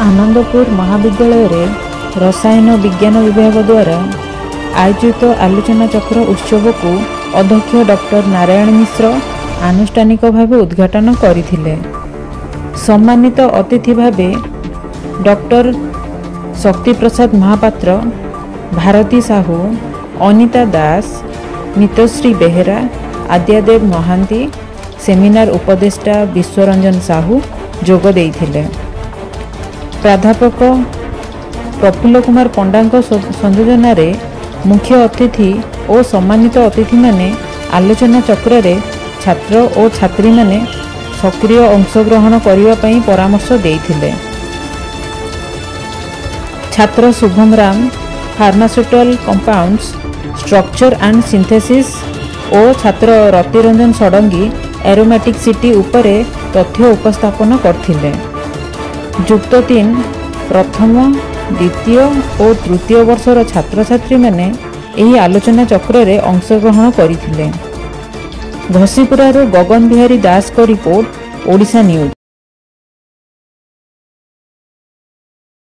आनंदपुर महाविद्यालय रे रसायन विज्ञान विभाग द्वारा आयोजित आलोचना चक्र उत्सव को अध्यक्ष डॉक्टर नारायण मिश्र आनुष्ठानिक भाव उद्घाटन करथिले। सम्मानित अतिथि भावे डॉक्टर शक्ति प्रसाद महापात्र, भारती साहू, अनिता दास, मितश्री बेहेरा, आद्यादेव महांती, सेमिनार उपदेष्टा विश्वरंजन साहू जोग देइथिले। प्राध्यापक प्रफुल्ल कुमार पंडा संयोजन मुख्य अतिथि और सम्मानित अतिथि माने आलोचना चक्र रे छात्र और छात्री माने सक्रिय अंशग्रहण करने पई परामर्श देइथिले। छात्र Shubham Ram pharmaceutical compounds structure and synthesis और छात्र रतिरंजन षडंगी एरोमेटिक सिटी उपरे तथ्य उपस्थापन करथिले। युक्त 3 प्रथम द्वितीय और तृतीय वर्षर छात्र छात्री माने एही आलोचना चक्र रे अंशग्रहण करथिले। घसीपुरारू गगन बिहारी दास को रिपोर्ट, ओडिशा न्यूज।